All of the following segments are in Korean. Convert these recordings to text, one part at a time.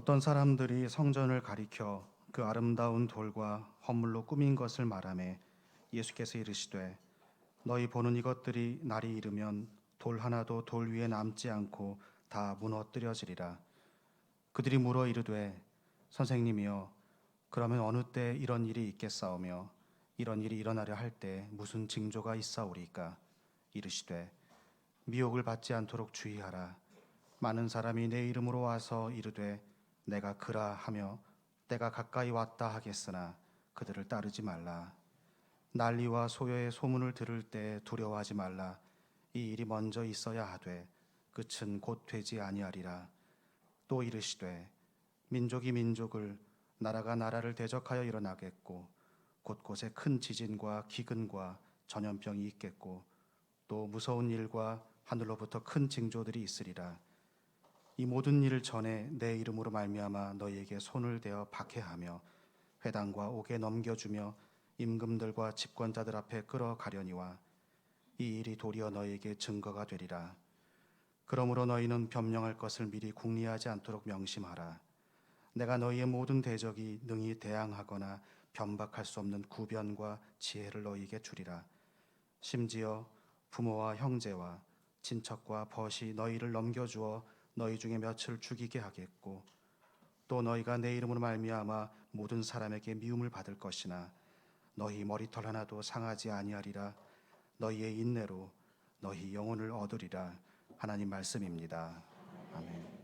어떤 사람들이 성전을 가리켜 그 아름다운 돌과 헌물로 꾸민 것을 말하매 예수께서 이르시되 너희 보는 이것들이 날이 이르면 돌 하나도 돌 위에 남지 않고 다 무너뜨려지리라. 그들이 물어 이르되 선생님이여 그러면 어느 때 이런 일이 있겠사오며 이런 일이 일어나려 할 때 무슨 징조가 있사오리까? 이르시되 미혹을 받지 않도록 주의하라. 많은 사람이 내 이름으로 와서 이르되 내가 그라 하며 때가 가까이 왔다 하겠으나 그들을 따르지 말라. 난리와 소요의 소문을 들을 때 두려워하지 말라. 이 일이 먼저 있어야 하되 끝은 곧 되지 아니하리라. 또 이르시되 민족이 민족을 나라가 나라를 대적하여 일어나겠고 곳곳에 큰 지진과 기근과 전염병이 있겠고 또 무서운 일과 하늘로부터 큰 징조들이 있으리라. 이 모든 일을 전에 내 이름으로 말미암아 너희에게 손을 대어 박해하며 회당과 옥에 넘겨주며 임금들과 집권자들 앞에 끌어가려니와 이 일이 도리어 너희에게 증거가 되리라. 그러므로 너희는 변명할 것을 미리 궁리하지 않도록 명심하라. 내가 너희의 모든 대적이 능히 대항하거나 변박할 수 없는 구변과 지혜를 너희에게 주리라. 심지어 부모와 형제와 친척과 벗이 너희를 넘겨주어 너희 중에 몇을 죽이게 하겠고 또 너희가 내 이름으로 말미암아 모든 사람에게 미움을 받을 것이나 너희 머리털 하나도 상하지 아니하리라. 너희의 인내로 너희 영혼을 얻으리라. 하나님 말씀입니다. 아멘.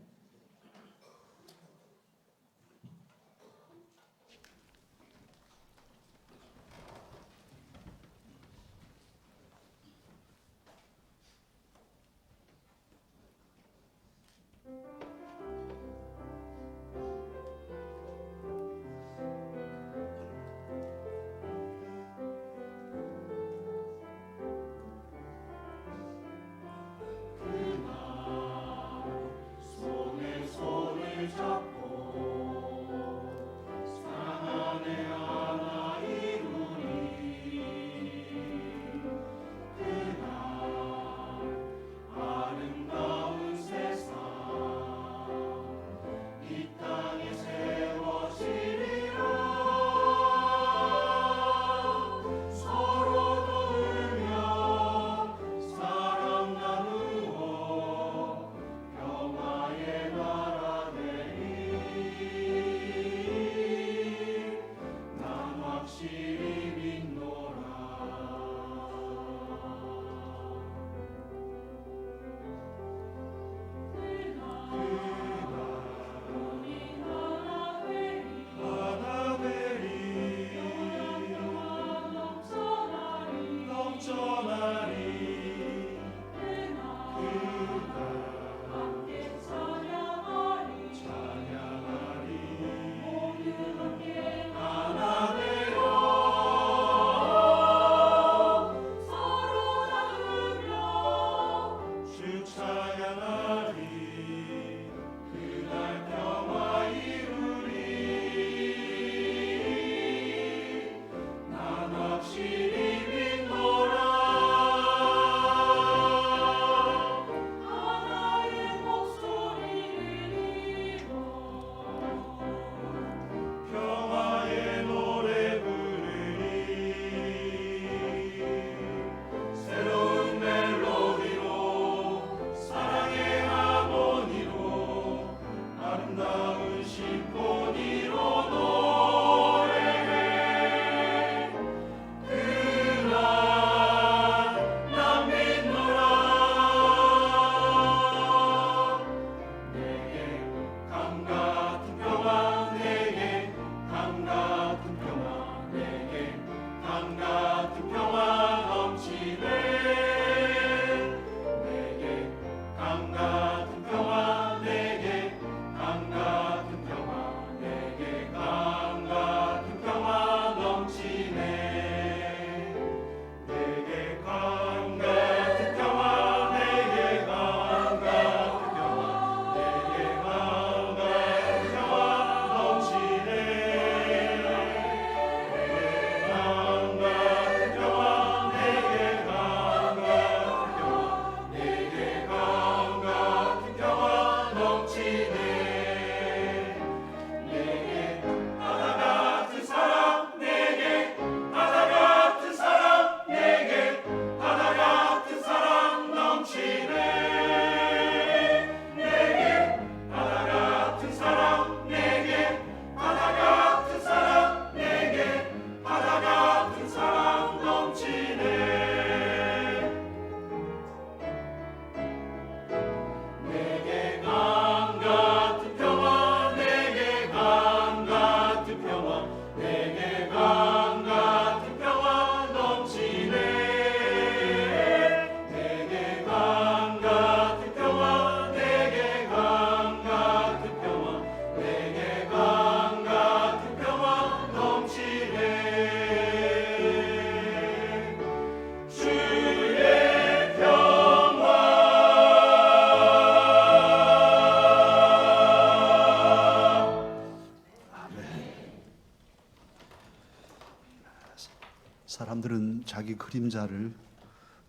사람들은 자기 그림자를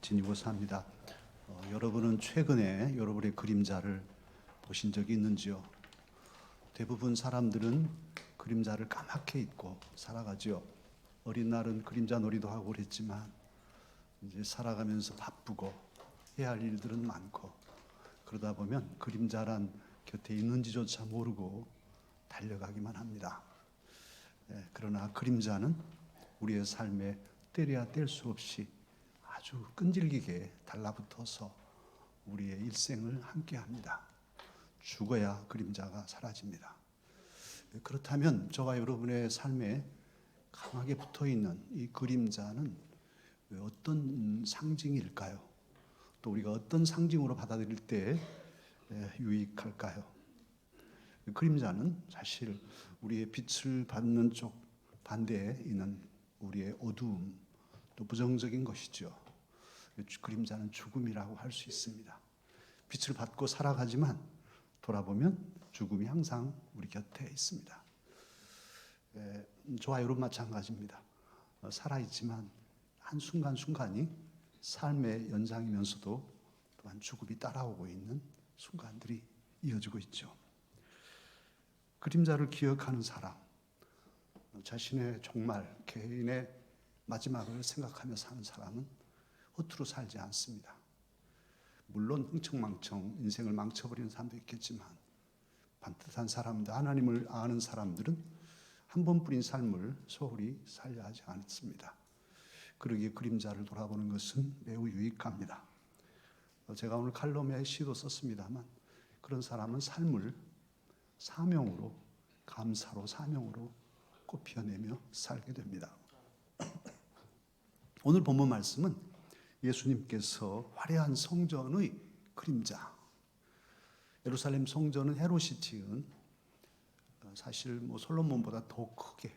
지니고 삽니다. 여러분은 최근에 여러분의 그림자를 보신 적이 있는지요? 대부분 사람들은 그림자를 까맣게 잊고 살아가지요. 어린 날은 그림자 놀이도 하고 그랬지만 이제 살아가면서 바쁘고 해야 할 일들은 많고 그러다 보면 그림자란 곁에 있는지조차 모르고 달려가기만 합니다. 그러나 그림자는 우리의 삶에 때려야 뗄 수 없이 아주 끈질기게 달라붙어서 우리의 일생을 함께합니다. 죽어야 그림자가 사라집니다. 그렇다면 저와 여러분의 삶에 강하게 붙어있는 이 그림자는 어떤 상징일까요? 또 우리가 어떤 상징으로 받아들일 때 유익할까요? 그림자는 사실 우리의 빛을 받는 쪽 반대에 있는 우리의 어두움, 또 부정적인 것이죠. 그림자는 죽음이라고 할 수 있습니다. 빛을 받고 살아가지만 돌아보면 죽음이 항상 우리 곁에 있습니다. 저와 여러분 마찬가지입니다. 살아있지만 한순간순간이 삶의 연장이면서도 또한 죽음이 따라오고 있는 순간들이 이어지고 있죠. 그림자를 기억하는 사람, 자신의 정말 개인의 마지막을 생각하며 사는 사람은 허투루 살지 않습니다. 물론 흥청망청 인생을 망쳐버리는 사람도 있겠지만 반듯한 사람들, 하나님을 아는 사람들은 한 번뿐인 삶을 소홀히 살려 하지 않습니다. 그러기에 그림자를 돌아보는 것은 매우 유익합니다. 제가 오늘 칼럼에 시도 썼습니다만 그런 사람은 삶을 사명으로, 감사로 사명으로 꽃피워내며 살게 됩니다. 오늘 본문 말씀은 예수님께서 화려한 성전의 그림자, 예루살렘 성전은 헤롯이 지은 사실 솔로몬보다 더 크게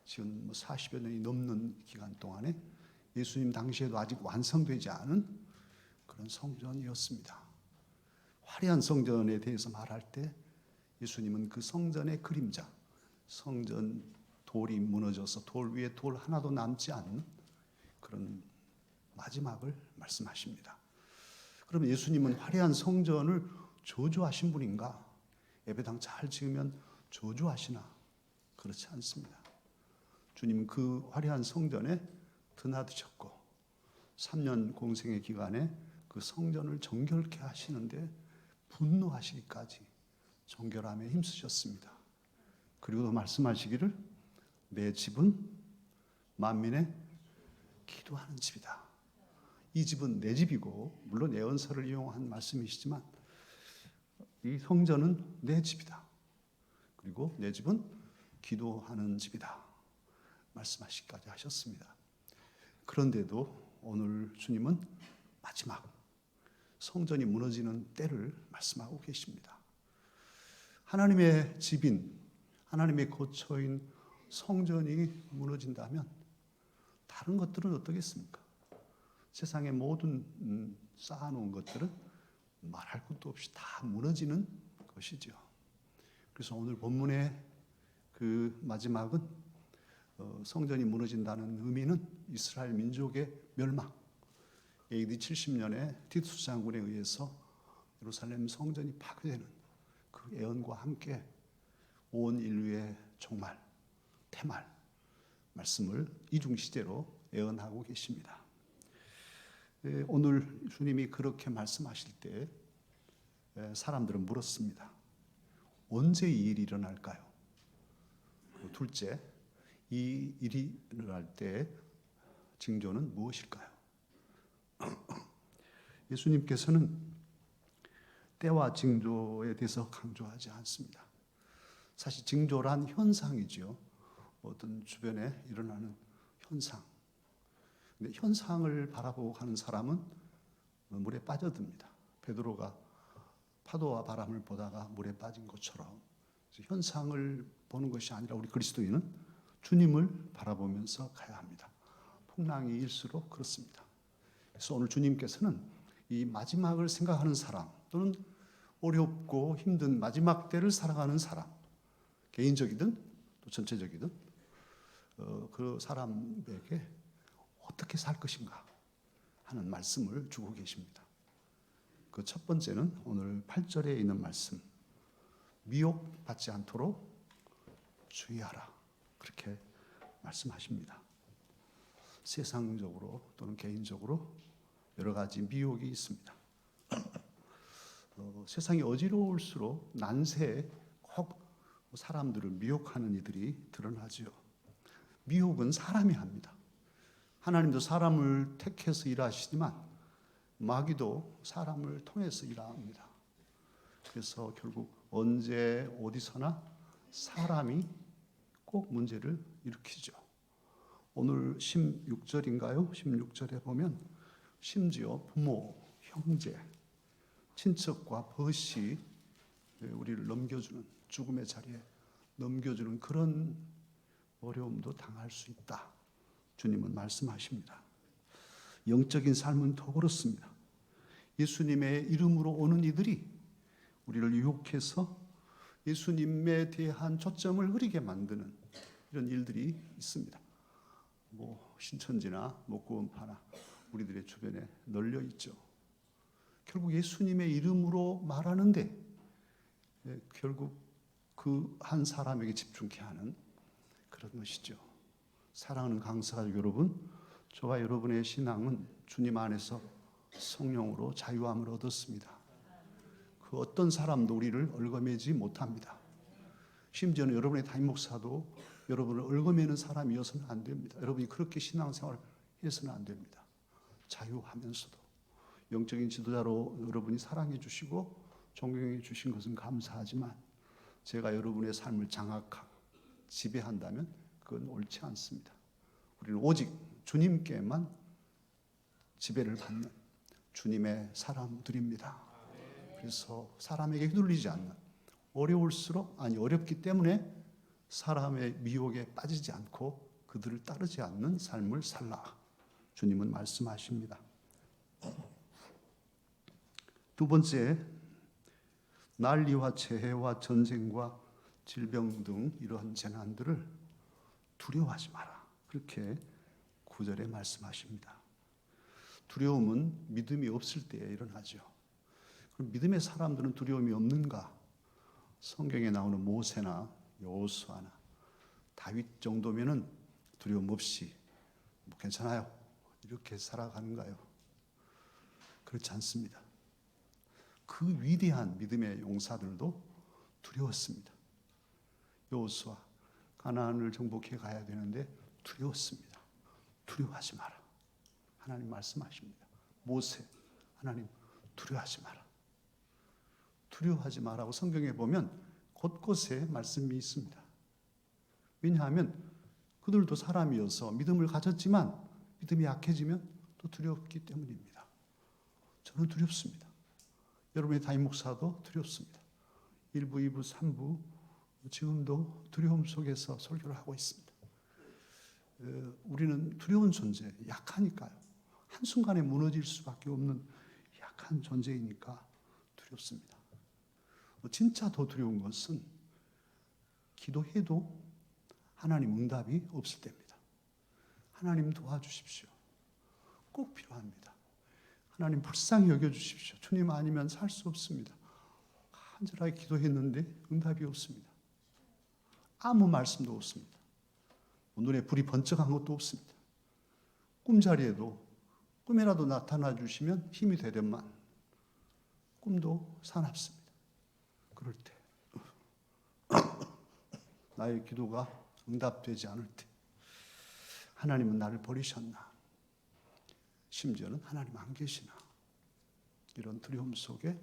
지금 40여 년이 넘는 기간 동안에 예수님 당시에도 아직 완성되지 않은 그런 성전이었습니다. 화려한 성전에 대해서 말할 때 예수님은 그 성전의 그림자, 성전 돌이 무너져서 돌 위에 돌 하나도 남지 않는 그런 마지막을 말씀하십니다. 그럼 예수님은 화려한 성전을 저주하신 분인가? 예배당 잘 지으면 저주하시나? 그렇지 않습니다. 주님은 그 화려한 성전에 드나드셨고 3년 공생의 기간에 그 성전을 정결케 하시는데 분노하시기까지 정결함에 힘쓰셨습니다. 그리고도 말씀하시기를 내 집은 만민의 기도하는 집이다. 이 집은 내 집이고 물론 예언서를 이용한 말씀이시지만 이 성전은 내 집이다. 그리고 내 집은 기도하는 집이다. 말씀하시기까지 하셨습니다. 그런데도 오늘 주님은 마지막 성전이 무너지는 때를 말씀하고 계십니다. 하나님의 집인, 하나님의 거처인 성전이 무너진다면 다른 것들은 어떻겠습니까? 세상의 모든 쌓아놓은 것들은 말할 것도 없이 다 무너지는 것이죠. 그래서 오늘 본문의 그 마지막은 성전이 무너진다는 의미는 이스라엘 민족의 멸망, AD 70년에 티투스 장군에 의해서 예루살렘 성전이 파괴되는 그 예언과 함께 온 인류의 종말, 태말 말씀을 이중시제로 예언하고 계십니다. 오늘 주님이 그렇게 말씀하실 때 사람들은 물었습니다. 언제 이 일이 일어날까요? 둘째, 이 일이 일어날 때 징조는 무엇일까요? 예수님께서는 때와 징조에 대해서 강조하지 않습니다. 사실 징조란 현상이죠. 어떤 주변에 일어나는 현상. 근데 현상을 바라보고 가는 사람은 물에 빠져듭니다. 베드로가 파도와 바람을 보다가 물에 빠진 것처럼 현상을 보는 것이 아니라 우리 그리스도인은 주님을 바라보면서 가야 합니다. 풍랑이 일수록 그렇습니다. 그래서 오늘 주님께서는 이 마지막을 생각하는 사람 또는 어렵고 힘든 마지막 때를 살아가는 사람, 개인적이든 또 전체적이든 그 사람에게 어떻게 살 것인가 하는 말씀을 주고 계십니다. 그 첫 번째는 오늘 8절에 있는 말씀, 미혹받지 않도록 주의하라, 그렇게 말씀하십니다. 세상적으로 또는 개인적으로 여러 가지 미혹이 있습니다. 세상이 어지러울수록 난세에 꼭 사람들을 미혹하는 이들이 드러나지요. 미혹은 사람이 합니다. 하나님도 사람을 택해서 일하시지만 마귀도 사람을 통해서 일합니다. 그래서 결국 언제 어디서나 사람이 꼭 문제를 일으키죠. 오늘 16절인가요? 16절에 보면 심지어 부모, 형제, 친척과 벗이 우리를 넘겨주는, 죽음의 자리에 넘겨주는 그런 어려움도 당할 수 있다, 주님은 말씀하십니다. 영적인 삶은 더 그렇습니다. 예수님의 이름으로 오는 이들이 우리를 유혹해서 예수님에 대한 초점을 흐리게 만드는 이런 일들이 있습니다. 신천지나 목구원파나 우리들의 주변에 널려 있죠. 결국 예수님의 이름으로 말하는데 결국 그 한 사람에게 집중케 하는 그런 것이죠. 사랑하는 강사가족 여러분, 저와 여러분의 신앙은 주님 안에서 성령으로 자유함을 얻었습니다. 그 어떤 사람도 우리를 얽어매지 못합니다. 심지어는 여러분의 담임 목사도 여러분을 얽어매는 사람이어서는 안 됩니다. 여러분이 그렇게 신앙생활을 해서는 안 됩니다. 자유하면서도 영적인 지도자로 여러분이 사랑해 주시고 존경해 주신 것은 감사하지만 제가 여러분의 삶을 장악하고 지배한다면 그건 옳지 않습니다. 우리는 오직 주님께만 지배를 받는 주님의 사람들입니다. 그래서 사람에게 휘둘리지 않는, 어렵기 때문에 사람의 미혹에 빠지지 않고 그들을 따르지 않는 삶을 살라, 주님은 말씀하십니다. 두 번째, 난리와 재해와 전쟁과 질병 등 이러한 재난들을 두려워하지 마라, 그렇게 9절에 말씀하십니다. 두려움은 믿음이 없을 때에 일어나죠. 그럼 믿음의 사람들은 두려움이 없는가? 성경에 나오는 모세나 여호수아나 다윗 정도면은 두려움 없이 괜찮아요, 이렇게 살아가는가요? 그렇지 않습니다. 그 위대한 믿음의 용사들도 두려웠습니다. 여호수아, 가나안을 정복해 가야 되는데 두려웠습니다. 두려워하지 마라, 하나님 말씀하십니다. 모세, 하나님 두려워하지 마라. 두려워하지 마라고 성경에 보면 곳곳에 말씀이 있습니다. 왜냐하면 그들도 사람이어서 믿음을 가졌지만 믿음이 약해지면 또 두렵기 때문입니다. 저는 두렵습니다. 여러분의 담임 목사도 두렵습니다. 1부, 2부, 3부 지금도 두려움 속에서 설교를 하고 있습니다. 우리는 두려운 존재, 약하니까요. 한순간에 무너질 수밖에 없는 약한 존재이니까 두렵습니다. 진짜 더 두려운 것은 기도해도 하나님 응답이 없을 때입니다. 하나님 도와주십시오. 꼭 필요합니다. 하나님 불쌍히 여겨주십시오. 주님 아니면 살 수 없습니다. 간절하게 기도했는데 응답이 없습니다. 아무 말씀도 없습니다. 눈에 불이 번쩍한 것도 없습니다. 꿈자리에도 꿈이라도 나타나 주시면 힘이 되련만 꿈도 사납습니다. 그럴 때 나의 기도가 응답되지 않을 때 하나님은 나를 버리셨나? 심지어는 하나님 안 계시나? 이런 두려움 속에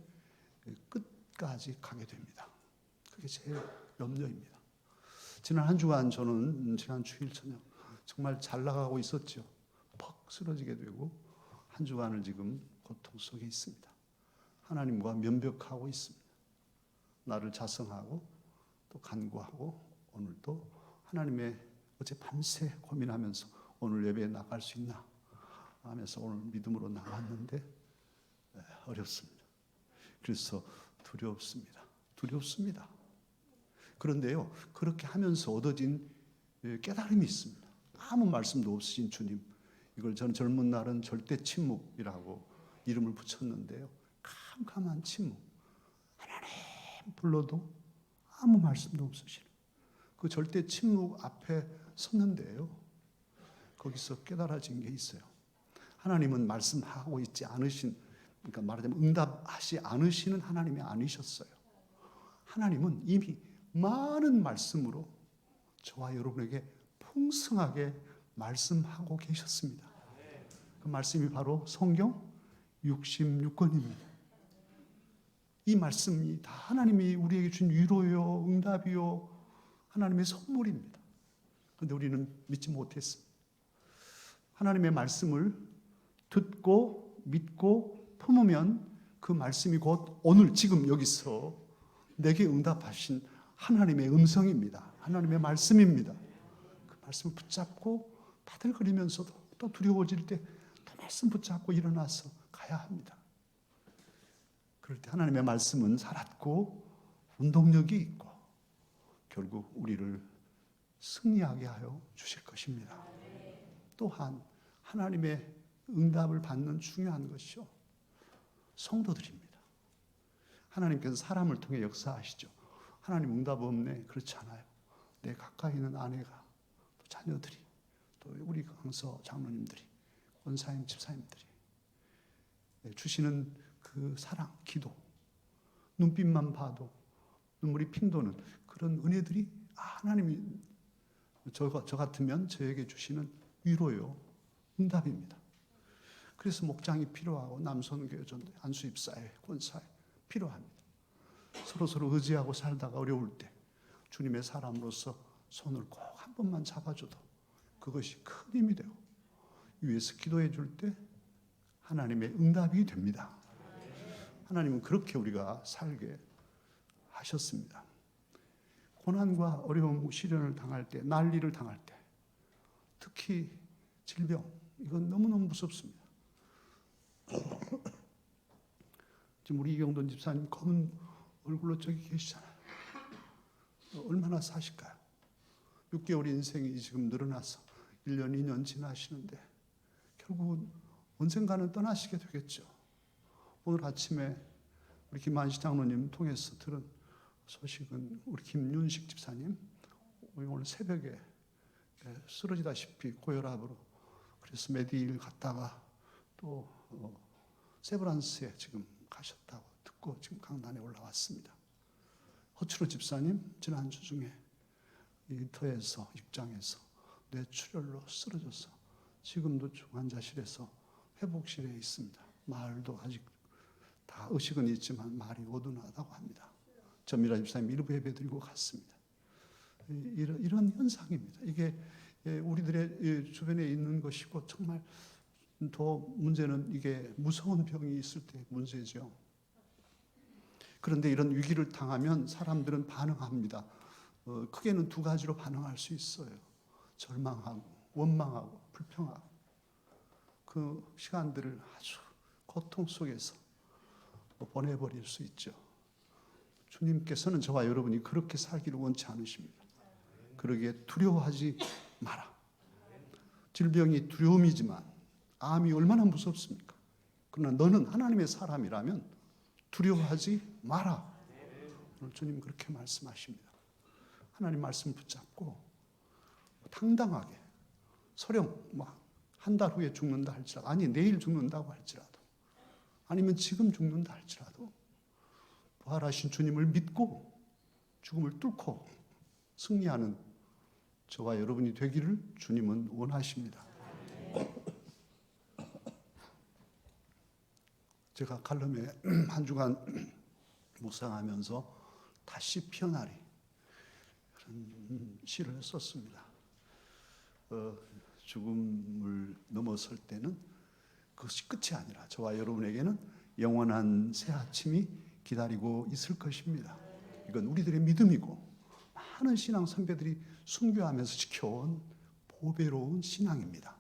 끝까지 가게 됩니다. 그게 제일 염려입니다. 지난 한 주간 저는 지난 주일 저녁 정말 잘 나가고 있었죠. 퍽 쓰러지게 되고 한 주간을 지금 고통 속에 있습니다. 하나님과 면벽하고 있습니다. 나를 자성하고 또 간구하고 오늘도 하나님의 어제 밤새 고민하면서 오늘 예배에 나갈 수 있나 하면서 오늘 믿음으로 나왔는데 어렵습니다. 그래서 두렵습니다. 두렵습니다. 그런데요, 그렇게 하면서 얻어진 깨달음이 있습니다. 아무 말씀도 없으신 주님, 이걸 저는 젊은 날은 절대 침묵이라고 이름을 붙였는데요. 캄캄한 침묵. 하나님 불러도 아무 말씀도 없으시는 그 절대 침묵 앞에 섰는데요. 거기서 깨달아진 게 있어요. 하나님은 말씀하고 있지 않으신, 그러니까 말하자면 응답하지 않으시는 하나님이 아니셨어요. 하나님은 이미 많은 말씀으로 저와 여러분에게 풍성하게 말씀하고 계셨습니다. 그 말씀이 바로 성경 66권입니다. 이 말씀이 다 하나님이 우리에게 준 위로요, 응답이요, 하나님의 선물입니다. 그런데 우리는 믿지 못했습니다. 하나님의 말씀을 듣고 믿고 품으면 그 말씀이 곧 오늘 지금 여기서 내게 응답하신 하나님의 음성입니다. 하나님의 말씀입니다. 그 말씀을 붙잡고 바들거리면서도 또 두려워질 때 또 말씀 붙잡고 일어나서 가야 합니다. 그럴 때 하나님의 말씀은 살았고 운동력이 있고 결국 우리를 승리하게 하여 주실 것입니다. 또한 하나님의 응답을 받는 중요한 것이요, 성도들입니다. 하나님께서 사람을 통해 역사하시죠. 하나님 응답 없네, 그렇지 않아요. 내 가까이 있는 아내가, 또 자녀들이, 또 우리 강서 장로님들이, 권사님, 집사님들이 주시는 그 사랑, 기도, 눈빛만 봐도 눈물이 핑 도는 그런 은혜들이 하나님이 저 같으면 저에게 주시는 위로요, 응답입니다. 그래서 목장이 필요하고 남선교전, 안수입사회, 권사회 필요합니다. 서로 의지하고 살다가 어려울 때 주님의 사람으로서 손을 꼭 한 번만 잡아줘도 그것이 큰 힘이 되고 위에서 기도해 줄 때 하나님의 응답이 됩니다. 하나님은 그렇게 우리가 살게 하셨습니다. 고난과 어려움, 시련을 당할 때, 난리를 당할 때, 특히 질병, 이건 너무너무 무섭습니다. 지금 우리 이경돈 집사님 검은 얼굴로 저기 계시잖아요. 얼마나 사실까요? 6개월 인생이 지금 늘어나서 1년, 2년 지나시는데 결국은 언젠가는 떠나시게 되겠죠. 오늘 아침에 우리 김만식 장로님 통해서 들은 소식은 우리 김윤식 집사님 오늘 새벽에 쓰러지다시피 고혈압으로 그래서 메디힐 갔다가 또 세브란스에 지금 가셨다고 듣고 지금 강단에 올라왔습니다. 허추로 집사님 지난주 중에 일터에서 입장에서 뇌출혈로 쓰러져서 지금도 중환자실에서 회복실에 있습니다. 말도 아직 다 의식은 있지만 말이 어둔하다고 합니다. 전미라 집사님 일부 예배드리고 갔습니다. 이런 현상입니다. 이게 우리들의 주변에 있는 것이고 정말 더 문제는 이게 무서운 병이 있을 때 문제죠. 그런데 이런 위기를 당하면 사람들은 반응합니다. 크게는 두 가지로 반응할 수 있어요. 절망하고 원망하고 불평하고 그 시간들을 아주 고통 속에서 보내버릴 수 있죠. 주님께서는 저와 여러분이 그렇게 살기를 원치 않으십니다. 그러기에 두려워하지 마라. 질병이 두려움이지만 암이 얼마나 무섭습니까? 그러나 너는 하나님의 사람이라면 두려워하지 마라. 오늘 주님 그렇게 말씀하십니다. 하나님 말씀 붙잡고 당당하게 설령 한 달 후에 죽는다 할지라도, 아니 내일 죽는다고 할지라도, 아니면 지금 죽는다 할지라도 부활하신 주님을 믿고 죽음을 뚫고 승리하는 저와 여러분이 되기를 주님은 원하십니다. 제가 칼럼에 한 주간 묵상하면서 다시 피어나리 그런 시를 썼습니다. 죽음을 넘어설 때는 그것이 끝이 아니라 저와 여러분에게는 영원한 새 아침이 기다리고 있을 것입니다. 이건 우리들의 믿음이고 많은 신앙 선배들이 순교하면서 지켜온 보배로운 신앙입니다.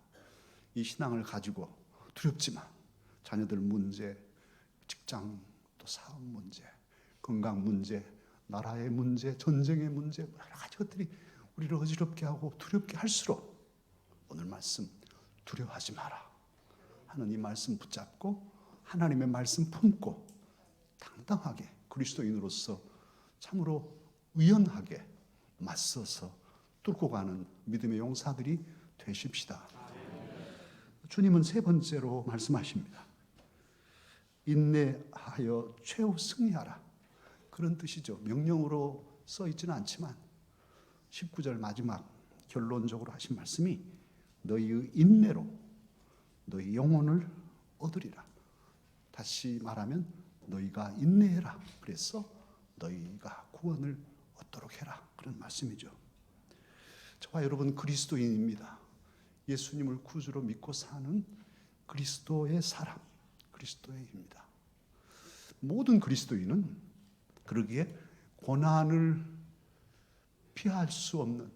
이 신앙을 가지고 두렵지만 자녀들 문제, 직장 또 사업 문제, 건강 문제, 나라의 문제, 전쟁의 문제, 여러 가지 것들이 우리를 어지럽게 하고 두렵게 할수록 오늘 말씀 두려워하지 마라 하는 이 말씀 붙잡고 하나님의 말씀 품고 당당하게 그리스도인으로서 참으로 의연하게 맞서서 뚫고 가는 믿음의 용사들이 되십시다. 주님은 세 번째로 말씀하십니다. 인내하여 최후 승리하라. 그런 뜻이죠. 명령으로 써 있지는 않지만 19절 마지막 결론적으로 하신 말씀이 너희의 인내로 너희 영혼을 얻으리라. 다시 말하면 너희가 인내해라. 그래서 너희가 구원을 얻도록 해라. 그런 말씀이죠. 저와 여러분 그리스도인입니다. 예수님을 구주로 믿고 사는 그리스도의 사람, 그리스도의입니다. 모든 그리스도인은 그러기에 고난을 피할 수 없는,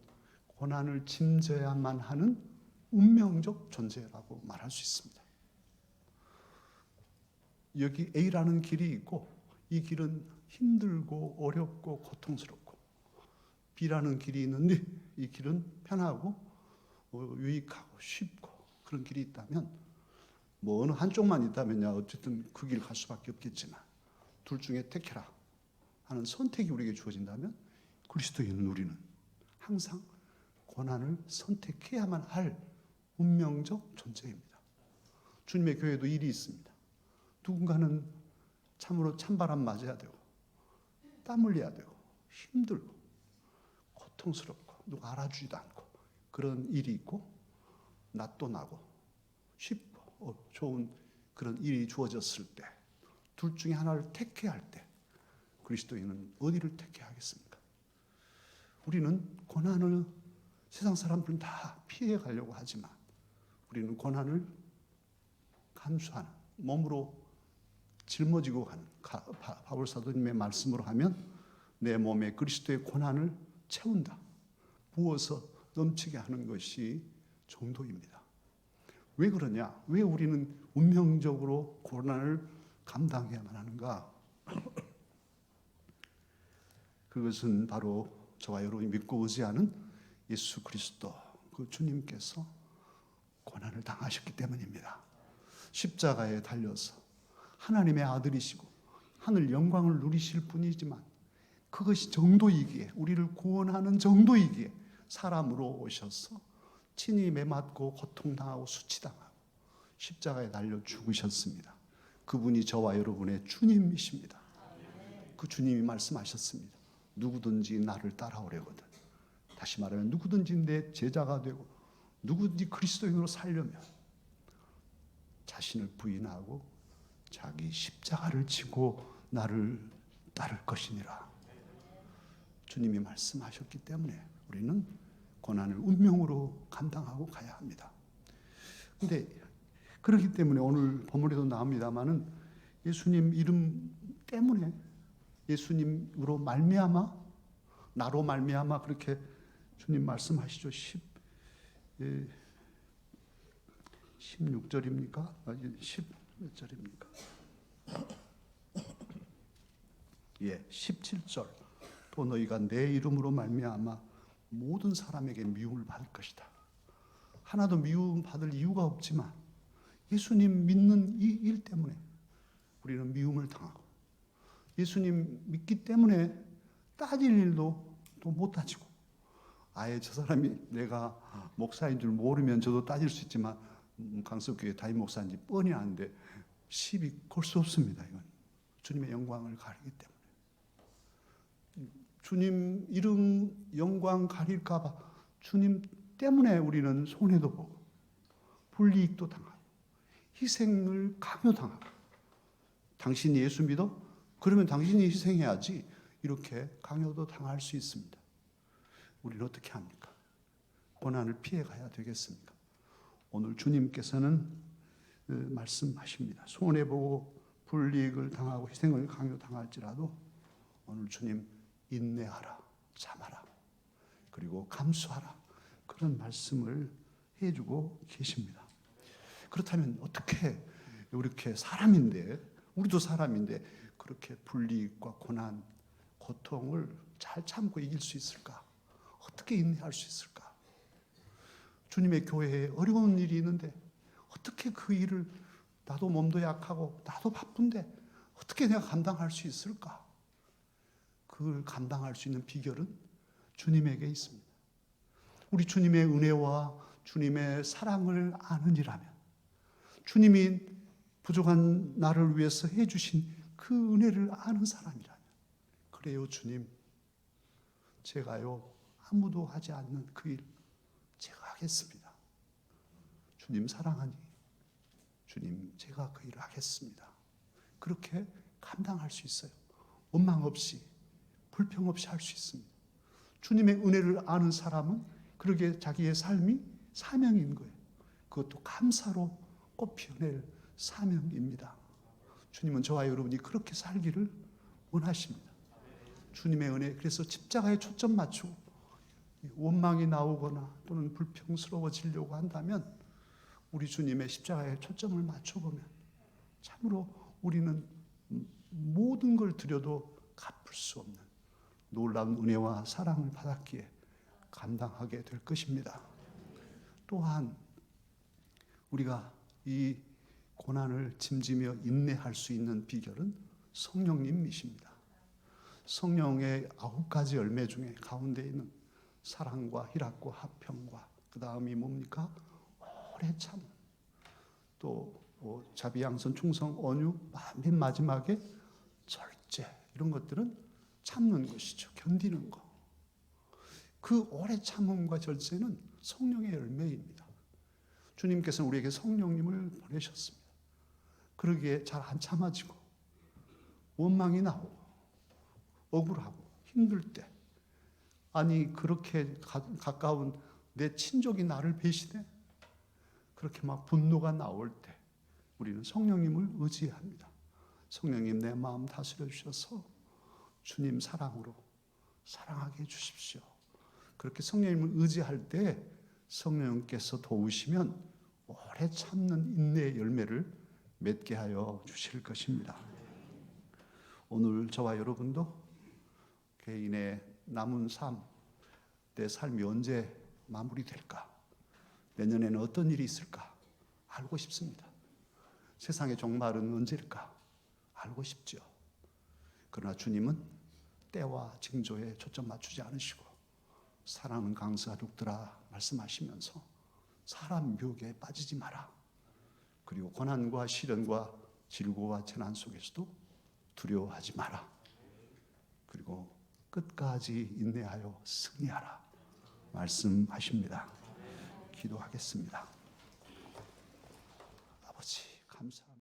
고난을 짐져야만 하는 운명적 존재라고 말할 수 있습니다. 여기 A라는 길이 있고 이 길은 힘들고 어렵고 고통스럽고, B라는 길이 있는데 이 길은 편하고 유익하고 쉽고 그런 길이 있다면, 뭐 어느 한쪽만 있다면야 어쨌든 그 길 갈 수밖에 없겠지만 둘 중에 택해라 하는 선택이 우리에게 주어진다면 그리스도인은 우리는 항상 고난을 선택해야만 할 운명적 존재입니다. 주님의 교회도 일이 있습니다. 누군가는 참으로 찬바람 맞아야 되고 땀 흘려야 되고 힘들고 고통스럽고 누가 알아주지도 않고 그런 일이 있고, 낯도 나고 쉽고 좋은 그런 일이 주어졌을 때 둘 중에 하나를 택해야 할 때 그리스도인은 어디를 택해야 하겠습니까? 우리는 고난을 세상 사람들은 다 피해 가려고 하지만 우리는 고난을 감수하는, 몸으로 짊어지고 가는, 바울 사도님의 말씀으로 하면 내 몸에 그리스도의 고난을 채운다, 부어서 넘치게 하는 것이 정도입니다. 왜 그러냐? 왜 우리는 운명적으로 고난을 감당해야만 하는가? 그것은 바로 저와 여러분이 믿고 의지하는 예수 그리스도 그 주님께서 고난을 당하셨기 때문입니다. 십자가에 달려서 하나님의 아들이시고 하늘 영광을 누리실 분이지만 그것이 정도이기에, 우리를 구원하는 정도이기에 사람으로 오셔서 친히 매맞고 고통당하고 수치당하고 십자가에 달려 죽으셨습니다. 그분이 저와 여러분의 주님이십니다. 그 주님이 말씀하셨습니다. 누구든지 나를 따라오려거든, 다시 말하면 누구든지 내 제자가 되고 누구든지 그리스도인으로 살려면 자신을 부인하고 자기 십자가를 지고 나를 따를 것이니라. 주님이 말씀하셨기 때문에 우리는 고난을 운명으로 감당하고 가야 합니다. 그런데 그렇기 때문에 오늘 본문에도 나옵니다마는 예수님 이름 때문에, 예수님으로 말미암아, 나로 말미암아, 그렇게 주님 말씀하시죠. 16절입니까? 10몇 절입니까? 예, 17절. 또 너희가 내 이름으로 말미암아 모든 사람에게 미움을 받을 것이다. 하나도 미움 받을 이유가 없지만 예수님 믿는 이 일 때문에 우리는 미움을 당하고, 예수님 믿기 때문에 따질 일도 또 못 따지고, 아예 저 사람이 내가 목사인 줄 모르면 저도 따질 수 있지만 강석교회 담임 목사인지 뻔히 아는데 시비 걸 수 없습니다. 이건 주님의 영광을 가리기 때문에, 주님 이름 영광 가릴까 봐 주님 때문에 우리는 손해도 보고 불이익도 당하고 희생을 강요당하고, 당신이 예수 믿어? 그러면 당신이 희생해야지, 이렇게 강요도 당할 수 있습니다. 우리는 어떻게 합니까? 고난을 피해 가야 되겠습니까? 오늘 주님께서는 말씀하십니다. 손해보고 불이익을 당하고 희생을 강요당할지라도 오늘 주님 인내하라, 참아라, 그리고 감수하라, 그런 말씀을 해주고 계십니다. 그렇다면 어떻게 이렇게 사람인데, 우리도 사람인데 그렇게 불이익과 고난, 고통을 잘 참고 이길 수 있을까? 어떻게 인내할 수 있을까? 주님의 교회에 어려운 일이 있는데 어떻게 그 일을, 나도 몸도 약하고 나도 바쁜데 어떻게 내가 감당할 수 있을까? 그걸 감당할 수 있는 비결은 주님에게 있습니다. 우리 주님의 은혜와 주님의 사랑을 아느니라면, 주님이 부족한 나를 위해서 해주신 그 은혜를 아는 사람이라면, 그래요 주님, 제가요 아무도 하지 않는 그 일 제가 하겠습니다. 주님 사랑하니 주님 제가 그 일을 하겠습니다. 그렇게 감당할 수 있어요. 원망 없이, 불평 없이 할 수 있습니다. 주님의 은혜를 아는 사람은 그렇게 자기의 삶이 사명인 거예요. 그것도 감사로 꽃피어낼 사명입니다. 주님은 저와 여러분이 그렇게 살기를 원하십니다. 주님의 은혜, 그래서 십자가에 초점 맞추고 원망이 나오거나 또는 불평스러워지려고 한다면 우리 주님의 십자가에 초점을 맞춰보면 참으로 우리는 모든 걸 드려도 갚을 수 없는 놀라운 은혜와 사랑을 받았기에 감당하게 될 것입니다. 또한 우리가 이 고난을 짐지며 인내할 수 있는 비결은 성령님이십니다. 성령의 9가지 열매 중에 가운데 있는 사랑과 희락과 화평과 그 다음이 뭡니까? 오래 참, 또 자비양선 충성 온유, 맨 마지막에 절제, 이런 것들은 참는 것이죠. 견디는 거. 그 오래 참음과 절제는 성령의 열매입니다. 주님께서는 우리에게 성령님을 보내셨습니다. 그러기에 잘 안 참아지고 원망이 나오고 억울하고 힘들 때, 아니 그렇게 가까운 내 친족이 나를 배신해, 그렇게 막 분노가 나올 때 우리는 성령님을 의지합니다. 성령님 내 마음 다스려 주셔서 주님 사랑으로 사랑하게 해주십시오. 그렇게 성령님을 의지할 때 성령님께서 도우시면 오래 참는 인내의 열매를 맺게 하여 주실 것입니다. 오늘 저와 여러분도 개인의 남은 삶, 내 삶이 언제 마무리될까? 내년에는 어떤 일이 있을까? 알고 싶습니다. 세상의 종말은 언제일까? 알고 싶죠. 그러나 주님은 때와 징조에 초점 맞추지 않으시고 사랑은 강사룩들아 말씀하시면서 사람 유혹에 빠지지 마라. 그리고 고난과 시련과 질고와 재난 속에서도 두려워하지 마라. 그리고 끝까지 인내하여 승리하라 말씀하십니다. 기도하겠습니다. 아버지 감사합니다.